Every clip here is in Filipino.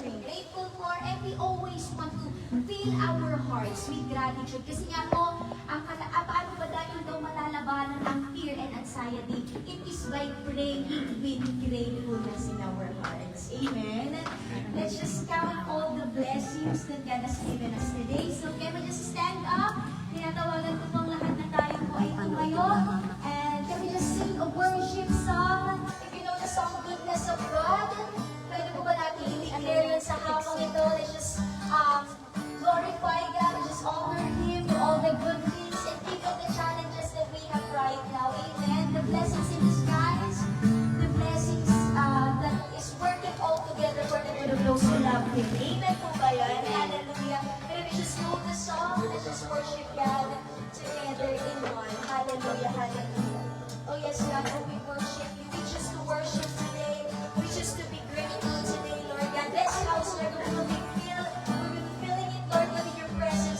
grateful for, and we always want to fill our hearts with gratitude. Kasi nga po, paano ba dahil daw malalabanan ang fear and anxiety? It is by praying with gratefulness in our hearts. Amen? Let's just count all the blessings that God has given us today. So, can we just stand up? Tinatawagan ko pong lahat na tayo po ay tumayo. And can we just sing a worship song? If you know the song, Goodness of God, pwede po ba natin i-declare yun sa habang ito? Let's just glorify God, let's just honor Him for all the good things and think of the challenges that we have right now. Amen. The blessings in disguise, the blessings that is working all together for the good of those who love Him. Amen po ba yan? Hallelujah. And if you just know the song, let's just worship God together in one. Hallelujah, hallelujah. Oh yes, God, oh, we worship you. We choose to worship today. We choose to be grateful today, Lord God. This house, Lord, we will be filling it, Lord, with your presence.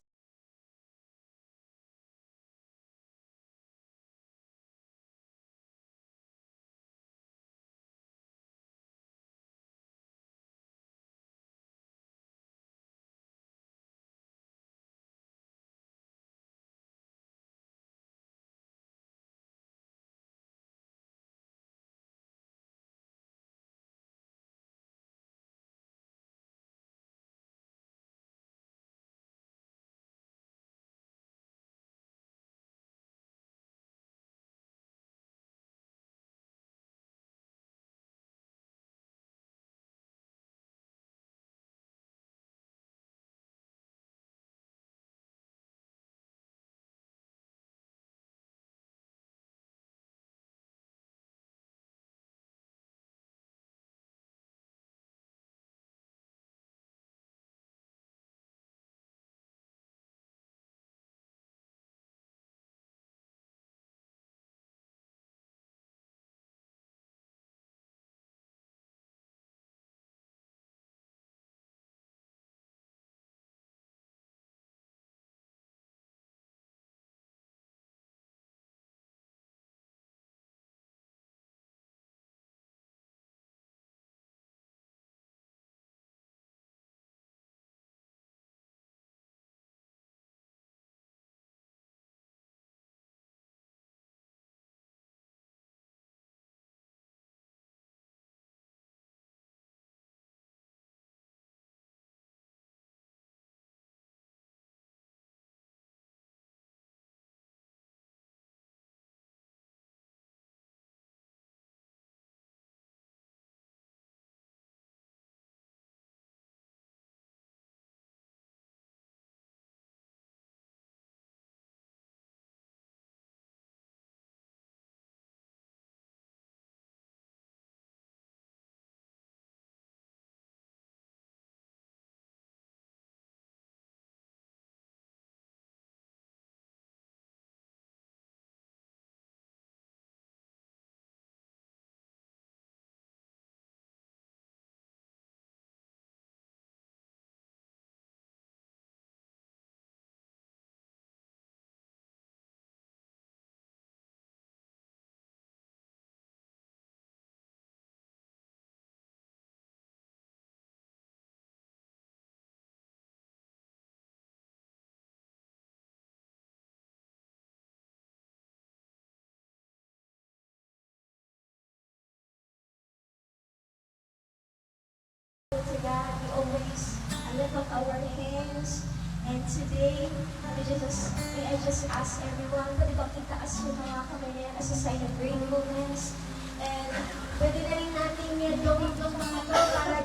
To God, we always lift up our hands. And today, may I just ask everyone, pwede ba itaas yung mga kamay na yan as a sign of gratefulness? And pwede na rin natin gawin itong mga to para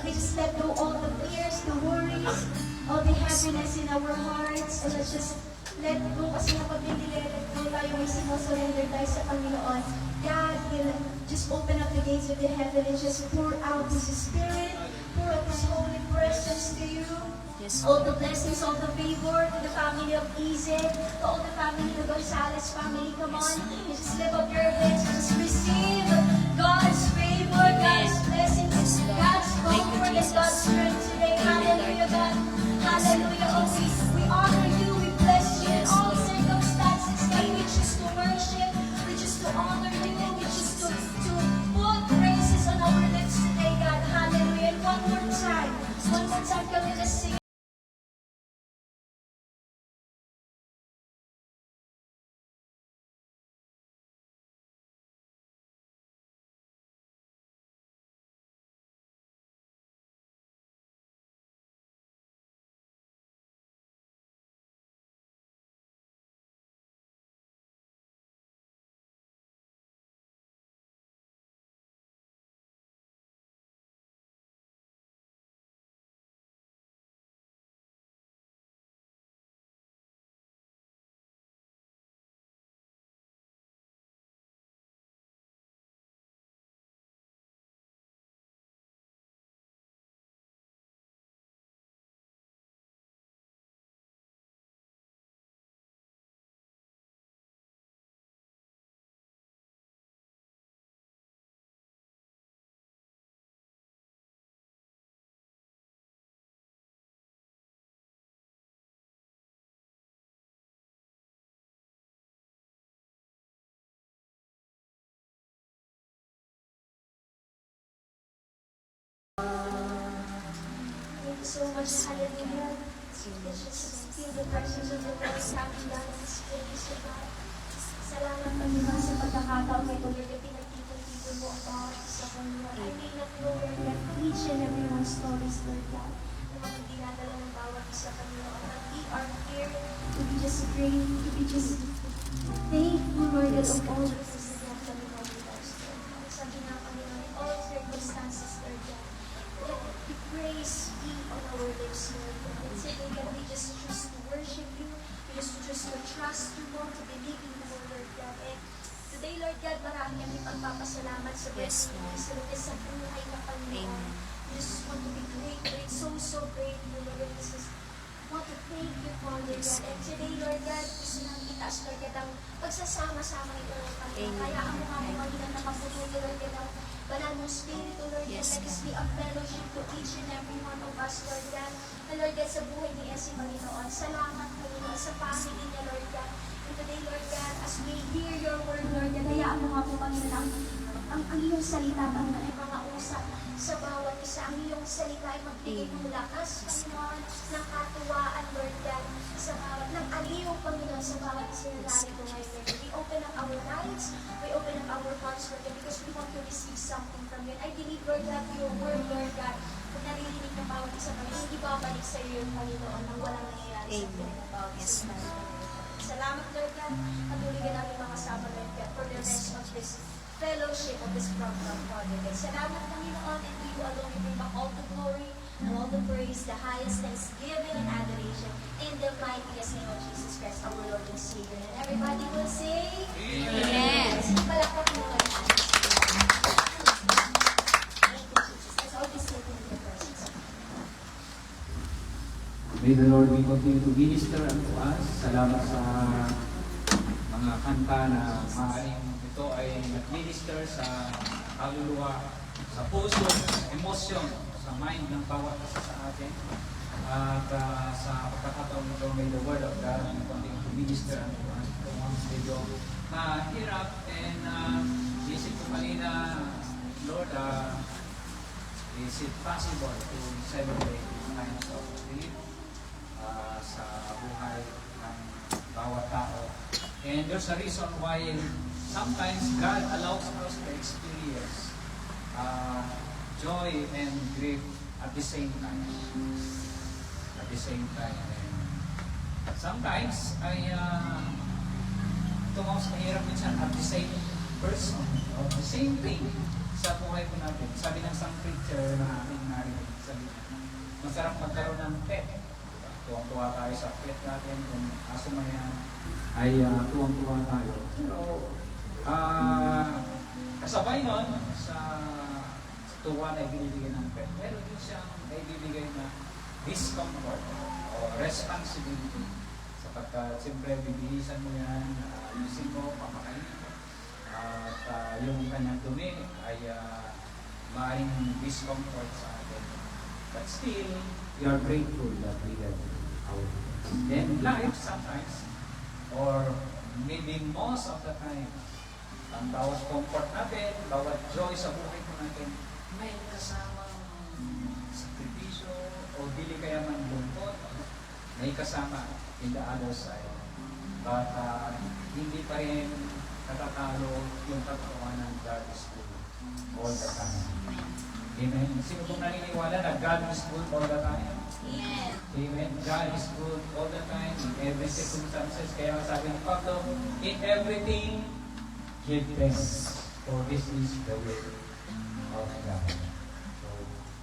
we just let go all the fears, the worries, all the happiness in our hearts. And let's just let go kasi kapag let go tayo, may sinusurrender tayo sa Panginoon. God will just open up the gates of the heaven and just pour out His Spirit, pour out His holy presence to you. Yes. All the blessings, all the favor to the family of Izzy, to all the family of Gonzalez family. Come on, you just lift up your hands, just receive God's favor, God's blessings, God's comfort, and God's strength today. Hallelujah, God. Hallelujah. Oh, we honor you, we bless you in all circumstances. God, we choose to worship, we choose to honor you, we choose to put praises on our lips today, God. Hallelujah. And one more time. time, can we just sing? Thank you so much, hallelujah. Let's just feel the presence of the Lord coming down in this place, O God. Salamat, Panginoon, sa pagkakataon na ito, Lord, na pinagtipon-tipon mo ang bawat isa, Panginoon. I may not know, Lord, that each and every one's stories, Lord God, na mga dinadala ng bawat isa, Panginoon. But we are here to be just great, to be just thankful, Lord, God, of all the things that you have done in our lives, Lord. Sabi nga, Panginoon, in all circumstances, Lord God, let the praise be on our lips, Lord. And today, God, we just choose to worship you. We just choose to trust you, Lord, to believe in you, Lord God. And today, Lord God, marami kami pagpapasalamat sa blessing mo sa buhay na Panginoon. We just want to be great, great, so, so grateful, Lord. We just want to thank you, Father God. And today, Lord God, gusto namin itaas, Lord God, ang pagsasama-sama ito, Lord Panginoon. Kaya ang mga Panginoon na kaputuloy, Lord God, ang banal mong Spirito, Lord God, let us be a fellowship to each and every one of us, Lord God. And Lord God, sa buhay ni Essie, Panginoon, salamat, Panginoon, sa family niya, Lord God. And today, Lord God, as we hear your word, Lord God, hayaan mo nga po, Panginoon, ang iyong salita, Panginoon, ay mga usap sa bawat isa. Ang iyong salita ay magbigay ng lakas, Panginoon, ng katuwaan, Lord God, sa bawat, ng aliw, Panginoon, sa bawat isa na narito ngayon, Lord God. We open up our minds, we open up our hearts, Lord God, because we want to receive something from you. I believe, Lord God, your word, Lord God, kung naririnig ng bawat isa, Panginoon, hindi babalik sa iyo, Panginoon, nang walang nangyayari sa buhay ng bawat isa. Salamat, Lord God. Patuloy ka namin makasama, Lord God, for the rest of this fellowship of this program, Father God. Salamat, Panginoon, and to you alone we bring back all the glory and all the praise, the highest thanksgiving and adoration in the mightiest name of Jesus Christ, our Lord and Savior. And everybody will say, Amen. Palakpak mo nga. Thank you, Jesus. Let's all be seated in your presence. May the Lord will continue to minister unto us. Salamat sa mga kanta na maaaring ito ay nag-minister sa kaluluwa, sa puso, emosyon, sa mind ng bawat isa sa atin. At sa pagkakataon ito, may the Word of God will continue to minister unto us. Ito mga medyo mahirap and isip ko kanina, Lord, is it possible to celebrate these kinds of faith sa buhay ng bawat tao? And there's a reason why sometimes God allows us to experience joy and grief at the same time. At the same time. And sometimes ay ito mas mahirap minsan at the same person or the same thing sa buhay po natin. Sabi ng isang preacher na aking narinig, sabi niya, masarap magkaroon ng pet. Tuwang-tuwa tayo sa pet natin, kung aso man yan, ay tuwang-tuwa tayo. Pero, kasabay nun, sa tuwa na ibinibigay ng pet, meron din siyang naibibigay na discomfort o responsibility. Sapagkat, siyempre, bibilisan mo yan, ayusin mo, papakainin mo. At yung kanyang dumi ay maaaring discomfort sa atin. But still, we are grateful that we have our then life sometimes, or maybe most of the time, ang bawat comfort natin, bawat joy sa buhay ko natin, may kasamang sakripisyo o may kasama in the other side. But hindi pa rin natatalo yung katotohanan ng God is good all the time. Amen. Sino pong naniniwala na God is good all the time? Yes. Amen. God is good all the time in every circumstances. Kaya sabi ni Pablo, in everything, give thanks. For this is the will of God. So,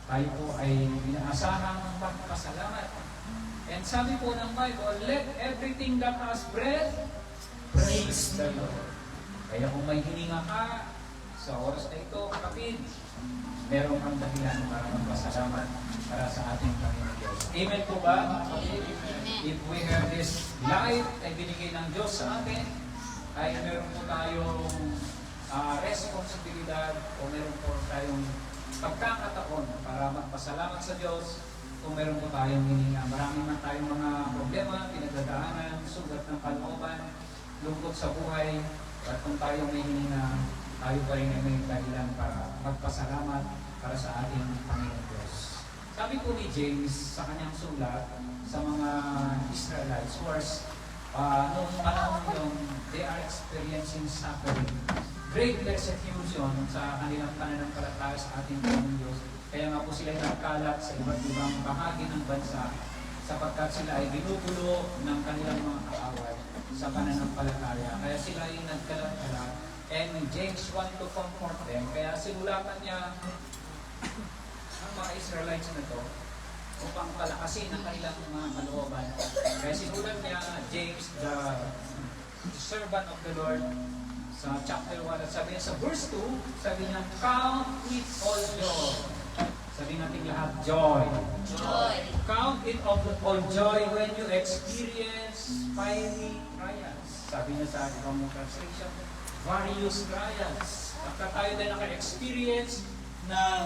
tayo po ay inaasahang magpasalamat. And sabi po ng Bible, let everything that has breath, praise the Lord. Kaya kung may hininga ka sa oras na ito, kapatid, meron kang dahilan para magpasalamat para sa ating Panginoon Diyos. Amen po ba? If we have this life ay binigay ng Diyos sa atin, ay meron po tayong responsibilidad o meron po tayong pagkakataon para magpasalamat sa Diyos kung meron po tayong hininga. Marami man tayong mga problema, pinagdadaanan, sugat ng kalooban, lungkot sa buhay, at kung tayo may hininga, tayo pa rin ay may dahilan para magpasalamat para sa ating Panginoon Diyos. Sabi po ni James sa kanyang sulat sa mga Israelites who are noong panahon yun, they are experiencing suffering, great persecution sa kanilang pananampalataya sa ating Panginoon Diyos. Kaya nga po sila ay nagkalat sa iba't ibang bahagi ng bansa sapagkat sila ay ginugulo ng kanilang mga kaaway sa pananampalataya. Kaya sila ay nagkalat-kalat. And James want to comfort them. Kaya sinulatan niya ang mga Israelites na to upang palakasin ang kanilang mga kalooban. Kaya sinulat niya James, the servant of the Lord, sa chapter 1, at sabi niya sa verse 2, sabi niya, count it all joy. Sabi natin lahat, joy. Joy. Count it all joy when you experience fiery trials. Sabi niya sa ibang translation, various trials. Pagka tayo din naka-experience ng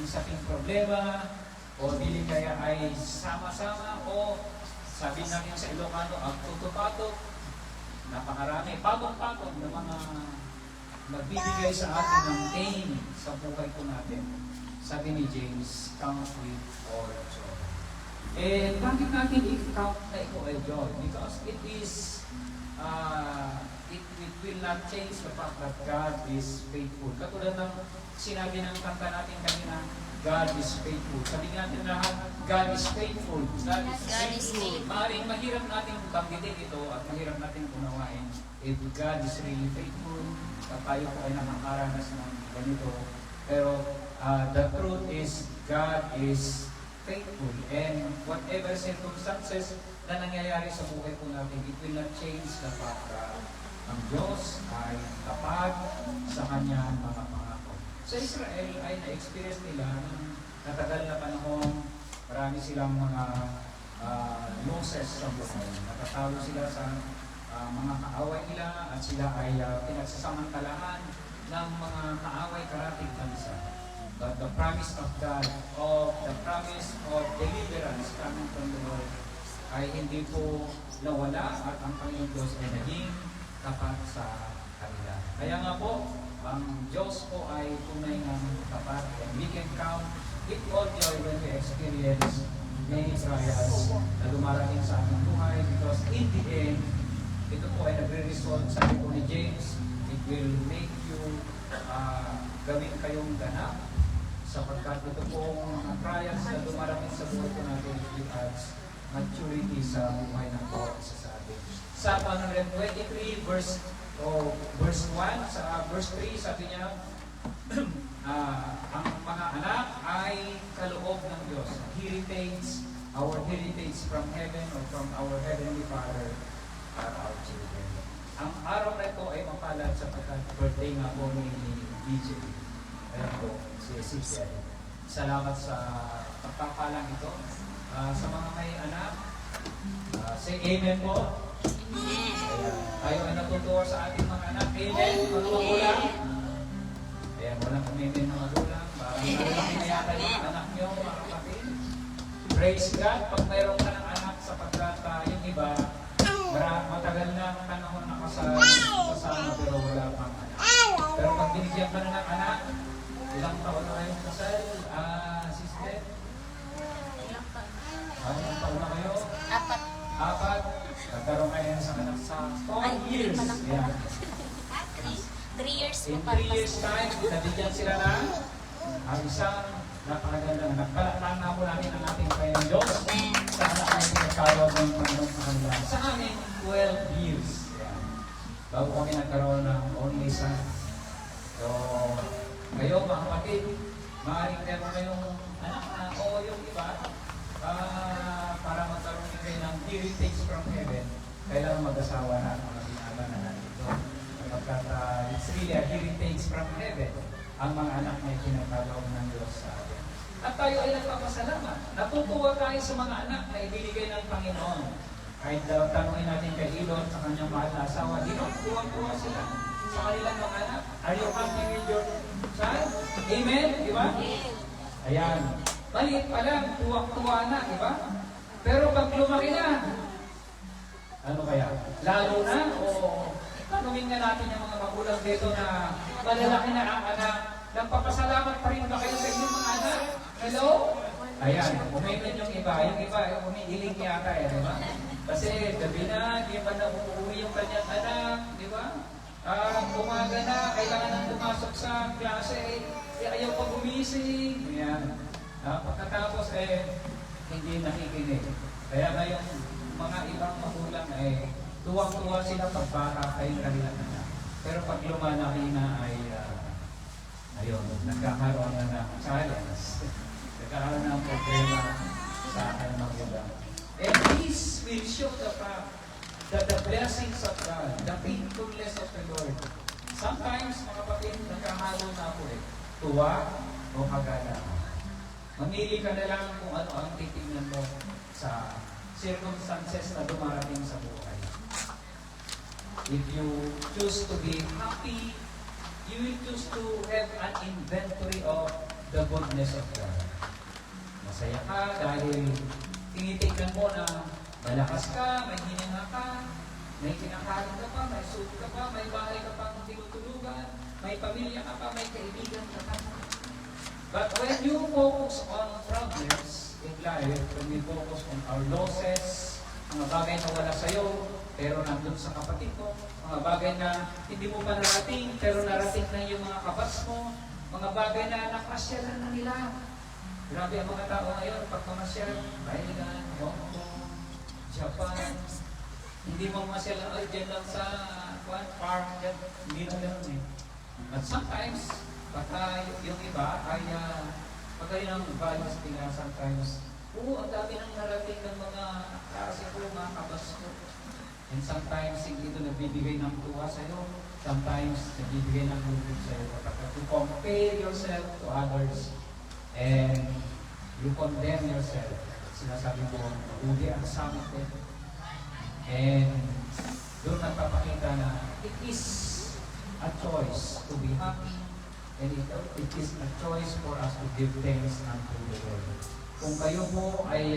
saking problema, o dili kaya ay sama-sama, o sabi natin sa Ilocano, ang tutupatok, napakarami, patong-patong na mga nagbibigay sa atin ng pain sa buhay po natin. Sabi ni James, count with all joy. Eh, bakit natin i-count na ito ay joy? Because it is, it will not change the fact that God is faithful. Katulad ng sinabi ng kanta natin kanina, God is faithful. Sabi natin lahat, God is faithful. God is faithful. Maaaring mahirap natin banggitin ito at mahirap natin unawain. If God is really faithful, at tayo po ay nakakaranas ng ganito. Pero the truth is, God is faithful. And whatever circumstances na nangyayari sa buhay po natin, it will not change the fact that ang Diyos ay tapat sa kanyang mga pangako. Sa Israel ay na-experience nila ng natagal na panahon, marami silang mga losses sa buhay. Natatalo sila sa mga kaaway nila at sila ay pinagsasamantalahan ng mga kaaway karating bansa. But the promise of God, the promise of deliverance coming from the Lord ay hindi po nawala at ang Panginoon Diyos ay naging tapat sa kanila. Kaya nga po, ang Diyos po ay tunay ng tapat, and we can count it all joy when we experience many trials na dumarating sa ating buhay, because in the end, ito po ay nagre-result, sabi po ni James, it will make you gawin kayong ganap, sapagkat ito pong mga trials na dumarating sa buhay po natin, it adds maturity sa buhay ng bawat isa sa atin. Sa 123 verse 1, sa verse 3, sabi niya, ang mga anak ay kaloob ng Diyos. Our heritage from heaven or from our Heavenly Father are our children. Ang araw na ito ay mapalad sapagkat birthday nga po ni DJ. Ayan po, si Ezekiel. Salamat sa pagpapalang ito. Sa mga may anak, say amen po. Ayan. Tayo ay natutuwa sa ating mga anak. Amen, mga magulang. Ayan, walang amen mga magulang. Parang nalalaki na yata yung anak nyo, mga kapatid. Praise God, pag mayroon ka ng anak sapagkat yung iba, matagal na ang panahon nakasama pero wala pang anak. Pero pag binigyan ka na ng anak, ilang taon na kayong kasal, sister? Ilang taon na kayo? In 3 years time, nabigyan sila ng isang napakagandang nagpalakpan na po natin ang ating Panginoon Diyos sa anak na pinagkaroon ng Panginoon sa kanila. Sa amin, 12 years. Yan. Bago kami nagkaroon ng only son. So, kayo mga kapatid, maaaring meron kayong anak na o yung iba, para magkaroon kayo ng heritage from heaven, kailangan mag-asawa na ang mga binaba na nandito. Kapag it's really a heritage from heaven, ang mga anak na ikinagkaloob ng Diyos sa atin. At tayo ay nagpapasalamat. Natutuwa tayo sa mga anak na ibinigay ng Panginoon. Kahit tanungin natin kay Elon sa kanyang mahal na asawa, tuwang-tuwa sila sa kanilang mga anak. Are you happy with your child? Amen? Di ba? Ayan. Maliit pa lang, tuwang-tuwa na, di ba? Pero pag lumaki na, ano kaya? Lalo na o tanungin nga natin yung mga magulang dito na malalaki na ang anak. Nagpapasalamat pa rin ba kayo sa inyong mga anak? Hello? Ayan, umiilan yung iba. Yung iba, umiiling yata eh, di ba? Kasi gabi na, di ba na uuwi yung kanyang anak, di ba? Umaga na, kailangan nang pumasok sa klase, ayaw pa gumising. Ayan. Pagkatapos hindi nakikinig. Kaya ngayong mga ibang magulang tuwang-tuwa sila pagbata kayo kanilang anak. Pero pag lumalaki na ayun, nagkakaroon na ng challenge. Nagkakaroon na ng problema sa aking magulang. And this will show the fact that the blessings of God, the faithfulness of the Lord, sometimes, mga kapatid, nagkahalo na ako tuwa o kagalakan. Mamili ka na lang kung ano ang titignan mo sa circumstances na dumarating sa buhay. If you choose to be happy, you will choose to have an inventory of the goodness of God. Masaya ka dahil tinitignan mo na malakas ka, may hininga ka, may kinakain ka pa, may suit ka pa, may bahay ka pa tinutulugan, may pamilya ka pa, may kaibigan ka pa. But when you focus on problems in life, when we focus on our losses, mga bagay na wala sa'yo, pero nandun sa kapatid mo, mga bagay na hindi mo pa narating, pero narating na yung mga kabats mo, mga bagay na nakasyalan na nila. Grabe ang mga tao ngayon, pag mamasyal, Thailand, Hong Kong, Japan, hindi mo masyalan, dyan lang sa park, dyan, hindi na gano'n eh. But sometimes, baka yung iba ay pagkain ng values nila sometimes, ang dami nang narating ng mga klase ko, mga kabas ko. And sometimes, hindi ito nagbibigay ng tuwa sa'yo. Sometimes, nagbibigay ng lulog sa'yo. Kapag you compare yourself to others and you condemn yourself, sinasabi mo, uli ang summit eh. And doon nagpapakita na it is a choice to be happy. And it is a choice for us to give thanks unto the Lord. Kung kayo po ay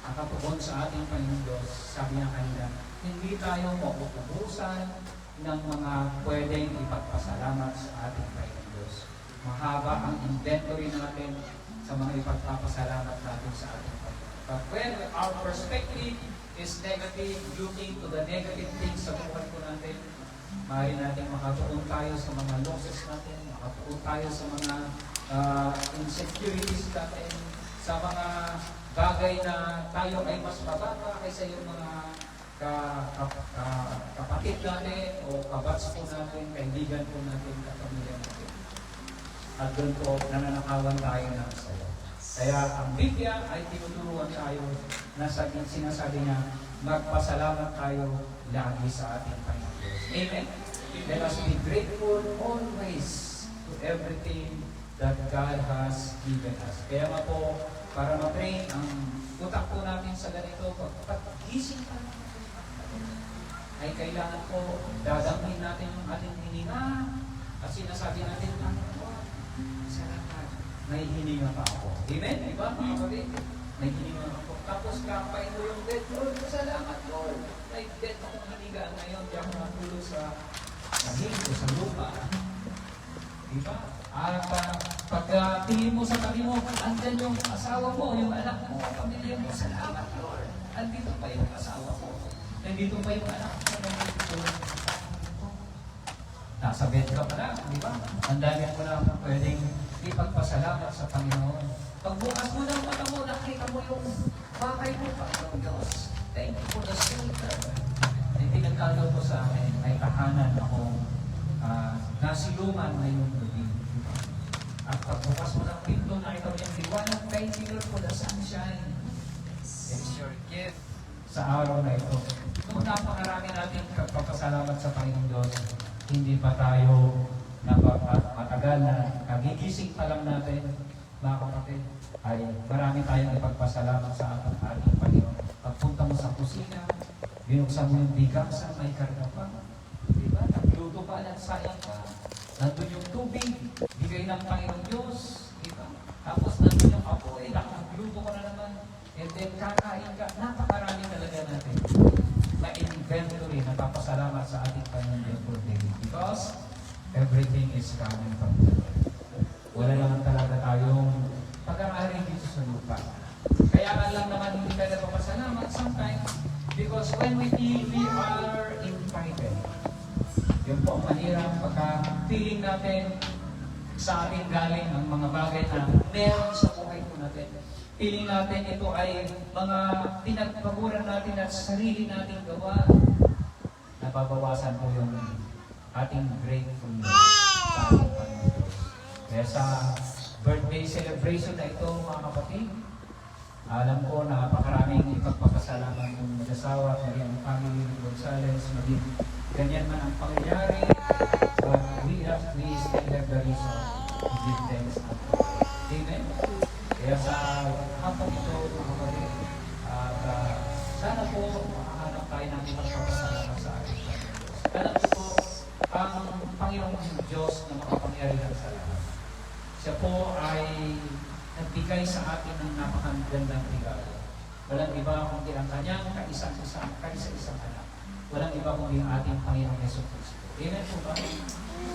nakatuon sa ating Panginoon Diyos, sabi niya kanina, hindi tayo mauubusan ng mga pwedeng ipagpasalamat sa ating Panginoon Diyos. Mahaba ang inventory natin sa mga ipagpapasalamat natin sa ating Panginoon. But when our perspective is negative, looking to the negative things sa buhay ko natin, maaari natin makatuon tayo sa mga losses natin, makatuon tayo sa mga insecurities natin, sa mga bagay na tayo ay mas mababa kaysa yung mga kapatid natin o kabats po natin, kaibigan po natin, kapamilya natin. At doon po nananakawan tayo ng sayo. Kaya ang Biblia ay tinuturuan tayo na sinasabi niya, magpasalamat tayo lagi sa ating Panginoon Diyos. Amen? Let us be grateful always to everything that God has given us. Kaya nga po, para ma-train ang utak po natin sa ganito, pag gising pa natin, ay kailangan po dadamhin natin yung ating hininga at sinasabi natin, salamat, may hininga pa ako. Amen? Diba, mga kapatid? May hininga ako. Tapos kapain mo yung bed, Lord, salamat, Lord. May bed akong hininga ngayon, di ako natulog sa hinto, sa lupa. Diba? At pag tingin mo sa tabi mo, andyan yung asawa mo, yung anak mo, pamilya mo, salamat, Lord. Andito pa yung asawa mo. Nandito pa yung anak mo. nasa bed ka pa lang, di ba? Ang dami mo na pwedeng ipagpasalamat sa Panginoon. Pagbukas mo ng mata mo, nakita mo yung bakay mo pa. Oh Diyos, thank you for the shelter. Ay pinagkagaw ko sa akin, may tahanan akong nasilungan ngayong gabi. At pagbukas mo ng pinto, nakita mo yung liwanag, thank you Lord for the sunshine. It is your gift sa araw na ito. Kung napakarami natin pagpasalamat sa Panginoong Diyos, hindi pa tayo matagal na kagigising pa lang natin, mga kapatid, ay marami tayong ipagpasalamat sa ating Panginoon. Pagpunta mo sa kusina, binuksan mo yung bigasan, may karga pa. Diba? Nagluto pa, nagsayang pa. Nandun yung tubig, bigay ng Panginoong Diyos. Diba? Tapos nandun yung apoy, nagluto ko na naman. And then kakain ka, napakarami talaga natin. Na-inventory, napapasalamat sa ating Panginoon Diyos for daily. Because everything is coming from the Lord. Wala naman talaga tayong pag-aari dito sa lupa. Kaya nga lang naman hindi ka napapasalamat sometimes because when we feel we are invited. Yun po ang mahirap pagka feeling natin sa ating galing ang mga bagay na meron sa buhay po natin. Feeling natin ito ay mga pinagpaguran natin at sarili nating gawa. Nababawasan po yung ating gratefulness sa ating Panginoon. Kaya sa birthday celebration na ito, mga kapatid, alam ko na napakaraming ipagpapasalamat ng mag-asawa, maging ang family ng Gonzales, maging ganyan man ang pangyayari, but we still have the reason to give thanks to God. Amen? Kaya sa hapon ito, mga kapatid, at sana po makahanap tayo ng ipagpapasalamat sa ating Panginoon. Alam ko po, ang Panginoong Diyos na makapangyarihan sa lahat. Siya po ay nagbigay sa atin ng napakagandang regalo. Walang iba kundi ang kanyang kaisa-isang anak. Walang iba kundi ang ating Panginoong Yesu Cristo. Amen po ba?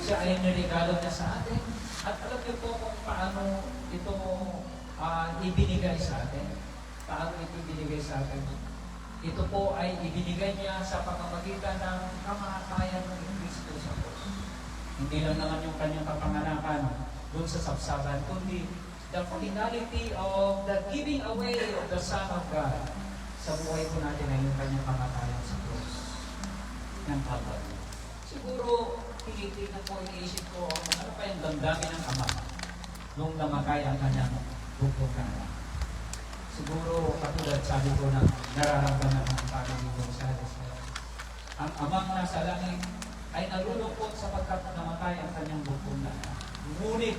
Siya ay niregalo niya sa atin. At alam niyo po kung paano ito ibinigay sa atin. Paano ito ibinigay sa atin? Ito po ay ibinigay niya sa pamamagitan ng kamatayan ng Kristo sa Diyos. Hindi lang naman yung kanyang kapanganakan doon sa sapsaban, kundi the finality of the giving away of the Son of God sa buhay po natin ay yung kanyang kamatayan sa Diyos ng Calvary. Siguro, tinitignan ko, iniisip ko, ano pa yung damdamin ng Ama nung namatay ang kanyang bukbukan. Siguro, katulad sabi ko na nararamdaman ng Panginoong Gonzales. Ang Amang nasa langit ay nalulungkot sapagkat namatay ang kanyang bukbukan. Ngunit,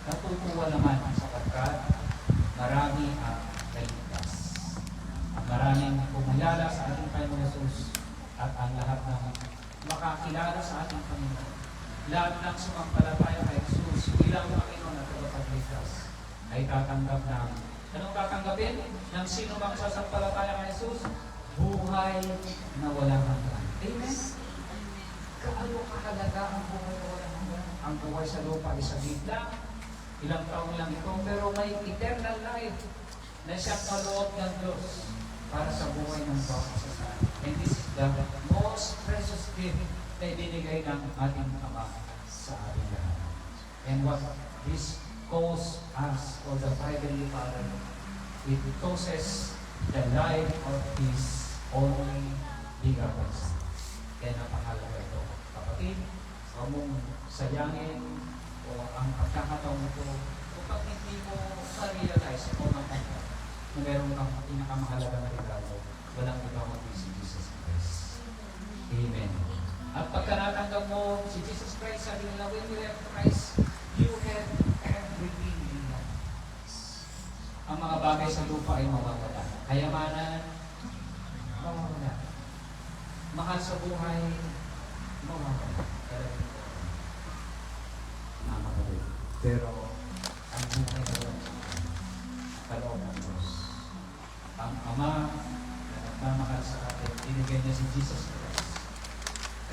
natutuwa naman sapagkat marami ang nailigtas. Ang maraming pumayala sa ating Panginoon Jesus at ang lahat ng makakilala sa ating Panginoon. Lahat ng sumampalataya kay Jesus bilang Panginoon at tagapagligtas ay tatanggap ng anong tatanggapin? Ng sino mang sasampalataya kay Jesus? Buhay na walang hanggan. Amen? Kaano kahalaga ang buhay na walang hanggan? Ang buhay sa lupa ay saglit lang. Ilang taon lang ito, pero may eternal life na siyang kaloob ng Diyos para sa buhay ng bawat isa. And this is the most precious gift na ibinigay ng ating Ama sa ating lahat. And what this calls us, or the Heavenly Father, it causes the life of His only begotten Son. Kaya napakalaga ito. Kapatid, huwag mong sayangin o ang pagkakataon ito kapag hindi mo sa-realize o matanggap na meron kang pinakamahalagang regalo, walang iba kundi si Jesus Christ. Amen. At pagka natanggap mo si Jesus Christ, sabi nila, when you have Christ, you have everything in life. Ang mga bagay sa lupa ay mawawala. Kayamanan, mawawala. Mahal sa buhay, mawawala. Pero ang buhay na walang kaloob ng Diyos. Ang Ama na nagmamahal sa atin, binigay niya si Jesus Christ.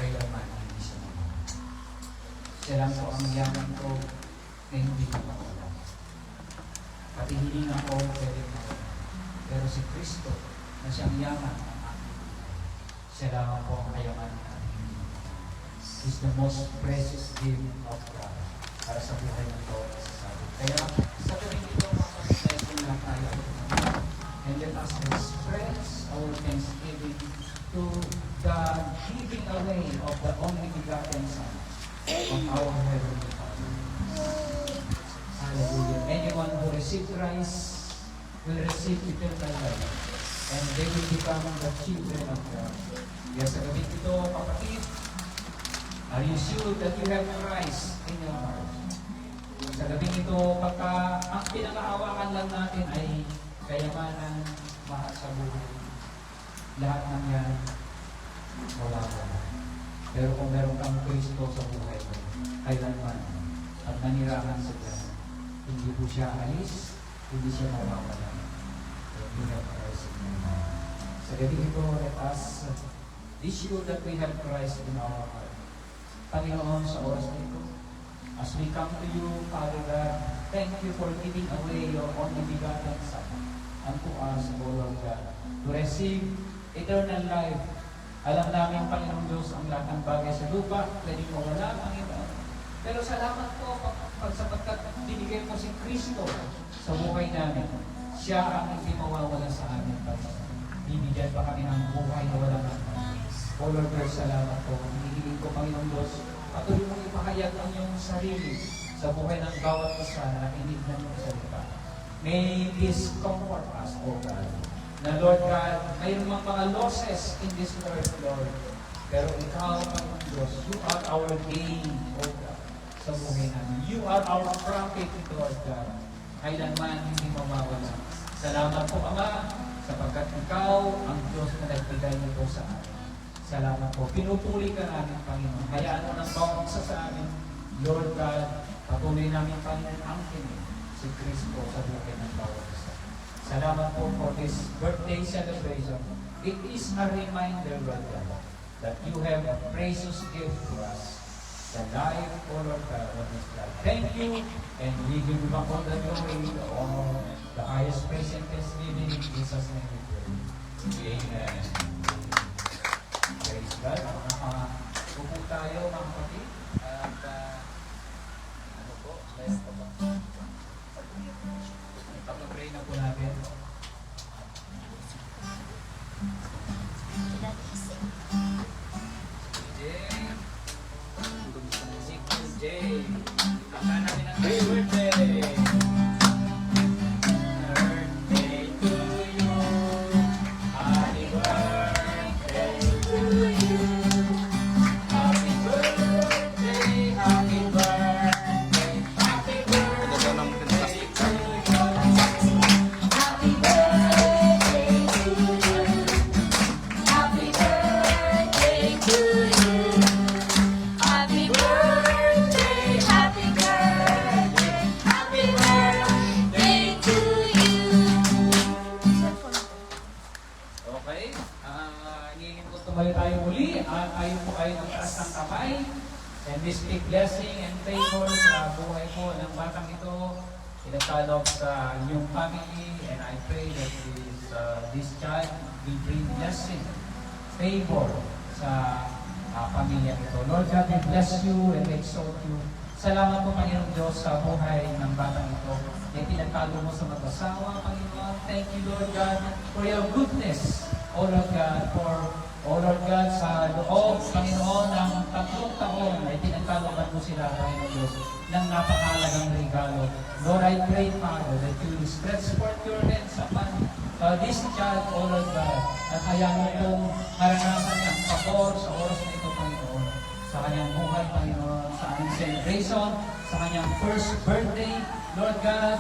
Kailanman hindi siya mamahal. Siya lang po ang yaman ko na hindi ko mawala. Pati hindi na ako pwedeng mawala. Pero si Kristo na siyang yaman ang aking buhay. Siya lang po ang kayaman ng ating buhay. is the most precious gift of God para sa buhay ng bawat isa sa atin. Kaya sa gawin ito, mga kapatid, lang tayo. And let us express our thanksgiving to the giving away of the only begotten Son of our Heavenly Father. Hallelujah. Anyone who receives Christ will receive eternal life, and they will become the children of God. Kaya sa gabi ito, kapatid, are you sure that you have Christ in your heart? Sa gabi ito, pagka ang pinakahawakan lang natin ay kayamanan, mahal sa buhay, lahat ng yan, wala ko na. Pero kung meron kang Kristo sa buhay mo, kailanman, at nanirahan sa Diyos, hindi po siya alis, hindi siya mawawala. We have Christ in our heart. Sa gabi ito, let us be sure that we have Christ in our heart. Panginoon, sa oras na ito, as we come to you, Father God, thank you for giving away your only begotten Son unto us, O Lord God, to receive eternal life. Alam namin, Panginoon Diyos, ang lahat ng bagay sa lupa, pwedeng mawala, Panginoon. Pero salamat po, sapagkat binigay mo si Kristo sa buhay namin. Siya ang hindi mawawala sa amin, Panginoon. Bibigyan pa kami ng buhay na walang hanggan. O Lord God, salamat po. Hinihiling ko, Panginoon Diyos, patuloy mong ipahayag ang iyong sarili sa buhay ng bawat isa na nakinig ng iyong salita. May this comfort us, O God, na Lord God, mayroon mga losses in this earth, Lord. Pero ikaw, Panginoon Diyos, you are our gain, O God, sa buhay namin. You are our profit, Lord God. Kailanman hindi mawawala. Salamat po, Ama, sapagkat ikaw ang Diyos na nagbigay nito sa amin. Salamat po. Pinupuli ka namin, Panginoon. Hayaan mo ng bawat isa sa amin, Lord God, patuloy namin, Panginoon, ang kinig si Kristo sa buhay ng bawat isa. Salamat po for this birthday celebration. It is a reminder, Lord God, that you have a precious gift to us, the life, O Lord God, of this life. Thank you, and we give you back all the glory, all the highest praise and thanksgiving in Jesus' name we pray. Amen. Praise God. Pupo tayo, mga kapatid. At ano po, bless po ba? Ipapapray na po natin. Jay, kanta natin ang happy birthday. Birthday to you. Happy birthday to you. Happy birthday, happy birthday, happy birthday to you. Happy birthday to you. Happy birthday to you. Happy birthday, happy birthday, happy birthday to you. Okay, hingin ko tumayo tayo muli. Ayon po kayo ng taas ng kamay. And we speak blessing and favor sa buhay po ng batang ito. Inatalog sa inyong family. And I pray that this child will bring blessing, favor sa pamilya ito. Lord God, we bless you and exalt you. Salamat po, Panginoon Diyos, sa buhay ng batang ito. Na pinagtalo mo sa mag-asawa, Panginoon. Thank you, Lord God, for your goodness. O Lord God, O Lord God, sa loob, Panginoon, ng 3 taon ay pinagtaloban mo sila, Panginoon Diyos, ng napakahalagang regalo. Lord, I pray, Father, that you will stretch forth your hands upon this child, O Lord God, at hayaan mo pong maranasan niyang pabor sa oras na ito, Panginoon, sa kanyang buhay, Panginoon, sa aming celebration, sa kanyang first birthday, Lord God,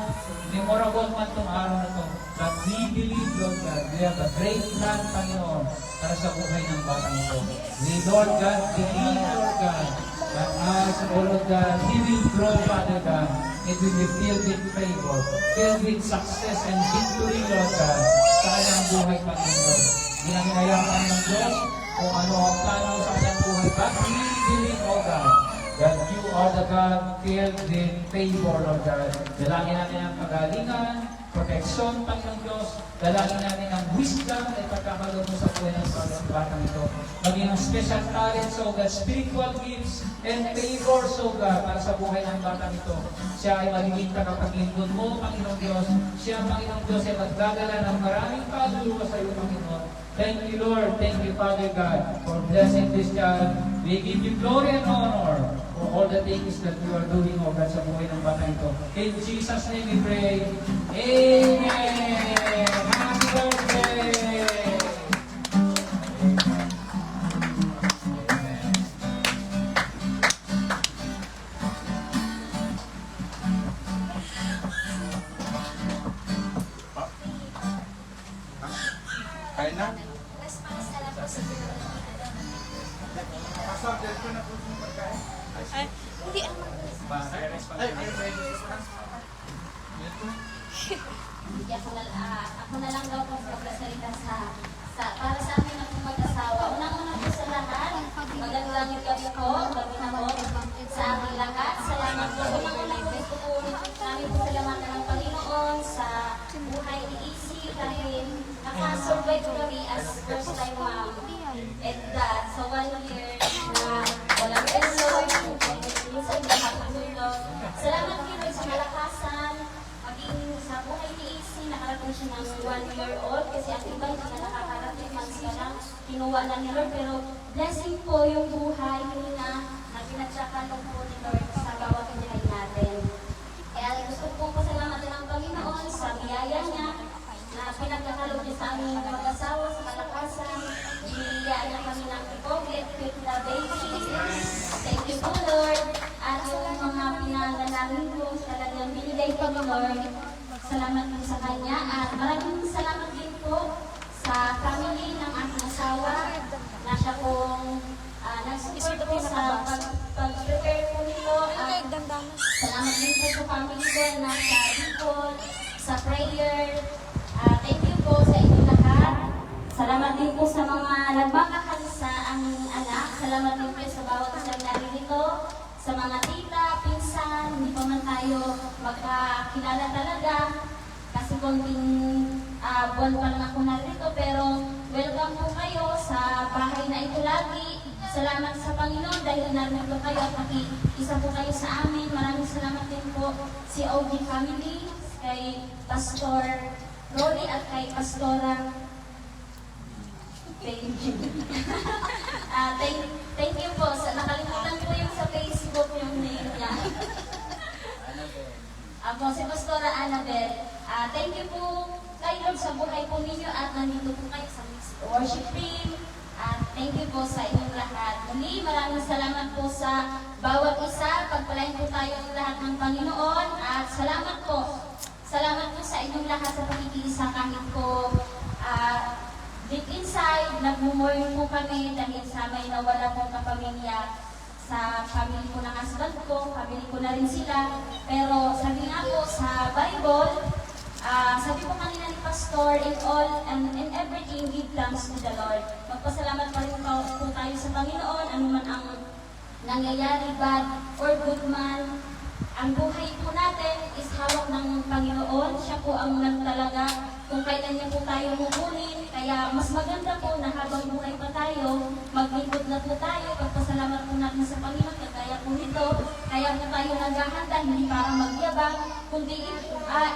memorable man itong araw na ito, but we believe, Lord God, we have a great plan, Panginoon, para sa buhay ng batang ito. We, Lord God, believe, Lord God, that as, O Lord God, he will grow, Father God, it will be filled with favor, filled with success and victory, Lord God, sa kanyang buhay, Panginoon. Ginanginayakan ng Diyos kung ano ang plano sa kanyang buhay. But we believe, O God, that you are the God filled with favor, Lord God. Dalangin natin ang kagalingan, protection, Panginoon Diyos. Dalangin natin ang wisdom at pagkakaloob mo sa buhay ng batang ito. Maging ang special talents, O God, spiritual gifts and favors, O God, para sa buhay ng batang ito. Siya ay magiging tagapaglingkod mo, Panginoon Diyos. Siya, Panginoon Diyos, ay magdadala ng maraming kaluluwa sa iyo, Panginoon. Thank you, Lord. Thank you, Father God, for blessing this child. We give you glory and honor for all the things that you are doing, O God, sa buhay ng bata ito. In Jesus' name we pray. Amen! Happy birthday! Kain na? Response na lang po sa Pastor, dito na po yung pagkain. Hindi ang Ay, may Hindi ako na lang daw po magsasalita para sa amin ang mag-asawa. Unang-una po sa lahat, magandang gabi po, gabi na po sa ating lahat. Salamat po. Unang-una po gusto po namin po salamatan ng Panginoon sa buhay ni Izzy dahil nakasurvive kami as first time mom and dad. So 1 year na walang tulog, minsan lahat ng tulog. Salamat din sa malakasan, maging sa buhay ni Izzy, nakarating siya ng 1 year old kasi ang iba hindi na nakakarating months ka lang, kinuha na ni Lord. Pero blessing po yung buhay, hindi na pinagsakalong po ni Lord sa bawat buhay natin. Kaya gusto po pasalamatan ang Panginoon sa biyaya niya na pinagkakalog niya sa aming mag-asawa sa kalakasan. Biniyaya niya kami ng ipoglet with the baby. Thank you po, Lord. At yung mga pinanalangin ko, talagang binigay po ni Lord. Salamat po sa Kanya. At maraming salamat din po sa family ng aking asawa na siya pong nag-support po sa pag-prepare po nito. At salamat din po sa family ko na sa Bicol, sa prayer. Thank you po sa inyo lahat. Salamat din po sa mga nagmamahal sa aming anak. Salamat din po sa bawat isang naririto. Sa mga tita, pinsan, hindi pa man tayo magkakilala talaga. Kasi konting buwan pa lang ako narito. Pero welcome po kayo sa bahay na ito lagi. Salamat sa Panginoon dahil narito kayo at isa po kayo sa amin. Maraming salamat din po si OG family, kay Pastor Rolly at kay Pastora thank you po. Nakalimutan po yung sa Facebook yung name niya. Ako si Pastora Annabel. Thank you po kay Lord sa buhay po ninyo at nandito po kayo sa worship team. Thank you po sa inyong lahat. Muli, maraming salamat po sa bawat isa. Pagpalain po tayong lahat ng Panginoon. At salamat po. Salamat po sa inyong lahat sa pakikiisa kahit po deep inside, nag-mourn po kami dahil sa may nawala pong kapamilya sa family ko ng husband ko, family ko na rin sila. Pero sabi nga po sa Bible, sabi po kanina ni Pastor, in all and in everything, give thanks to the Lord. Magpasalamat pa rin po tayo sa Panginoon, anuman ang nangyayari, bad or good man. Ang buhay po natin is hawak ng Panginoon. Siya po ang nagtalaga kung kailan niya po tayo hukunin. Kaya mas maganda po na habang buhay pa tayo, maglingkod na po tayo. Pagpasalamat po natin sa Panginoon, kagaya po nito. Kaya po tayo naghahanda, hindi para magyabang, kundi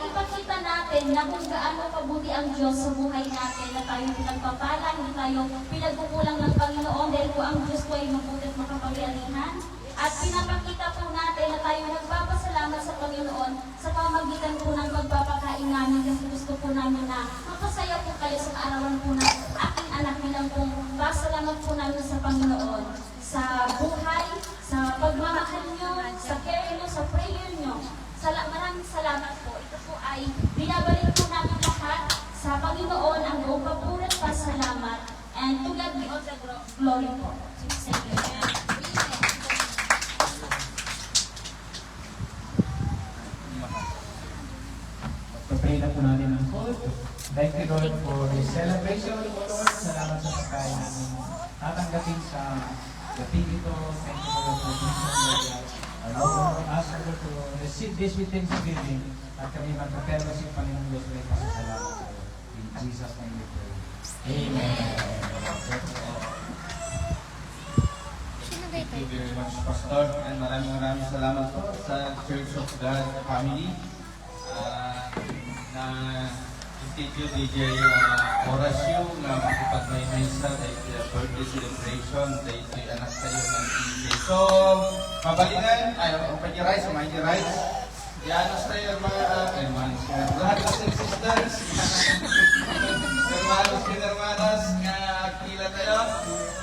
ipakita natin na kung gaano kabuti ang Diyos sa buhay natin, na tayo pinagpapalan, hindi tayo pinagkukulang ng Panginoon, dahil po ang Diyos po ay mabuti at makapangyarihan. At pinapakita po natin na tayo nagpapasalamat sa Panginoon sa pamagitan po ng pagpapakain namin kasi gusto po namin na mapasaya po kayo sa arawan po ng aking anak bilang pong pasalamat po namin sa Panginoon sa buhay, sa pagmamahal nyo, sa care nyo, sa prayer nyo. Maraming salamat po. Ito po ay binabalik po namin lahat sa Panginoon ang buong papurat pasalamat. And to God be all the glory po. Thank you. Pag-pray na po natin ng food. Thank you, Lord, for this celebration, Lord. Salamat sa pagkain namin tatanggapin sa gabi ito. Thank you, Lord, for this, Lord. ask us to receive this with thanksgiving at kami magpapelo sa Panginoon Diyos may pasasalamat sa iyo. In Jesus' name we pray. Amen. Thank you very much, Pastor. And maraming salamat po sa Church of God family na Institute DJ Horacio na makipagmaymay sa birthday celebration dahil ito'y anak kayo ng DJ. So, mabalingan, open your eyes, mind your eyes. Yanos tayo mga hermanos, lahat ng sisters, hermanos, nga akila tayo.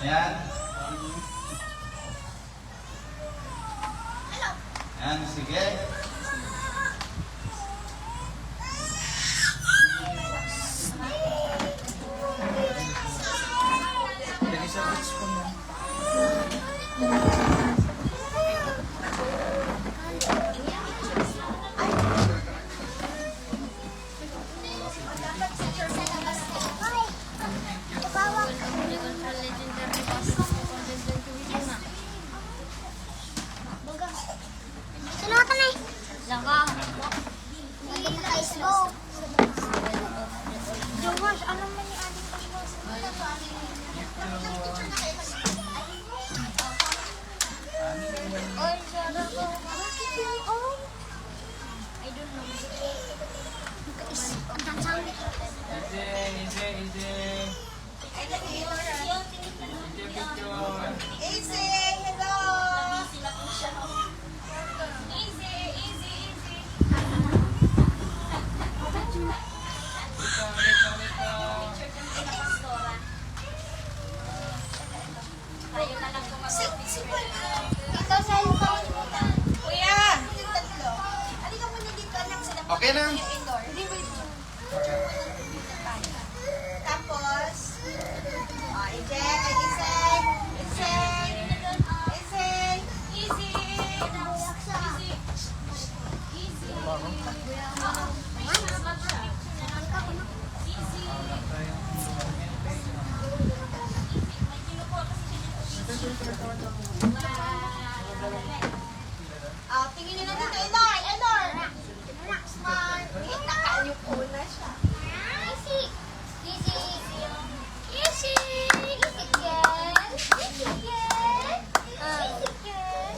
Yan. Yan, sige. Okay na. Tapos, tingin nila dito, Elor! Smart! Nakaanyup po na siya. Easy! Easy! Easy! Easy girl! Easy girl! Easy girl!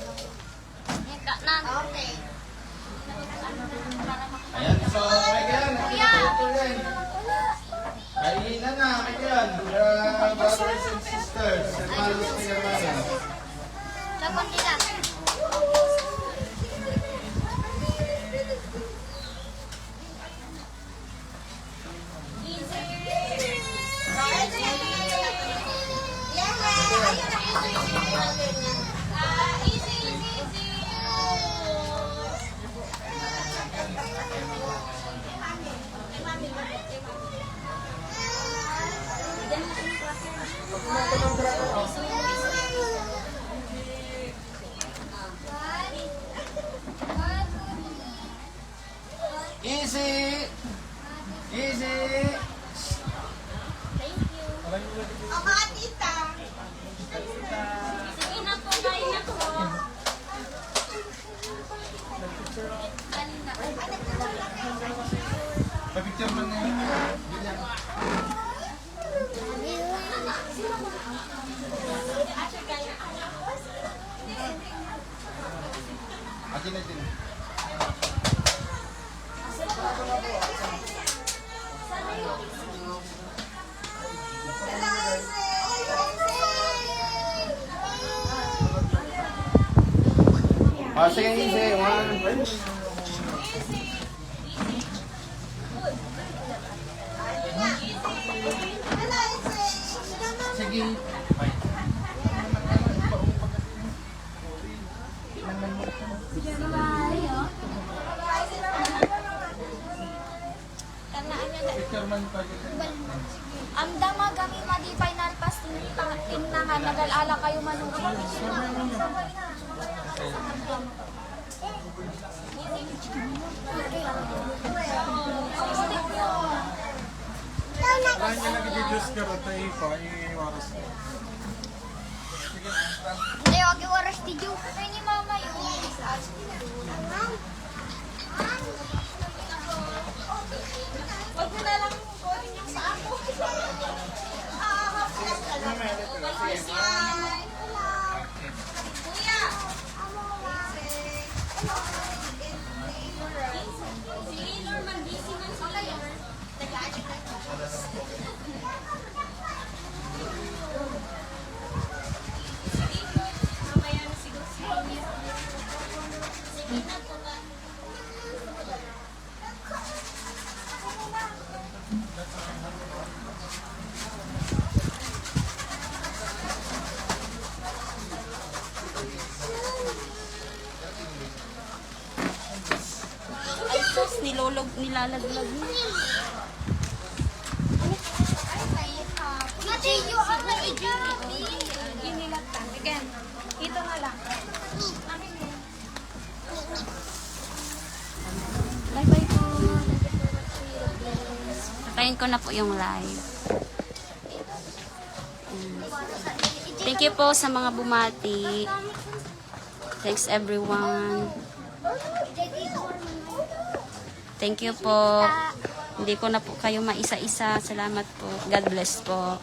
Okay. Ayan, so may ganyan. Kainin na, may ganyan. Brothers and sisters, hermanos and hermanas. Laban nila. Easy! Easy! Ang mga tita. Sige na po, kain na po. Pa-picture mo na yun. Akin na din. Sige, easy. One. Sige. Picture man pa. Ang damag kami madi final pass tinangan nagalala kayo manunod. Kaya niya nag-reduce ka rin tayo pa, i-waras ka. Hindi, wag i-waras di Diyo. Kaya ni mama yun. Huwag mo na lang kunin yung sa ako. Kuya! Si Norman, busy man sila yun. Mamaya na siguro si Kuya. Sige na po ba? Ay, sus, nilalaglag niya. Mati, you are my gabi. Inilagtan. Again, ito na lang. Bye-bye po. Patayin ko na po yung live. Thank you po sa mga bumati. Thanks everyone. Thank you po. Hindi ko na po kayo maisa-isa. Salamat po. God bless po.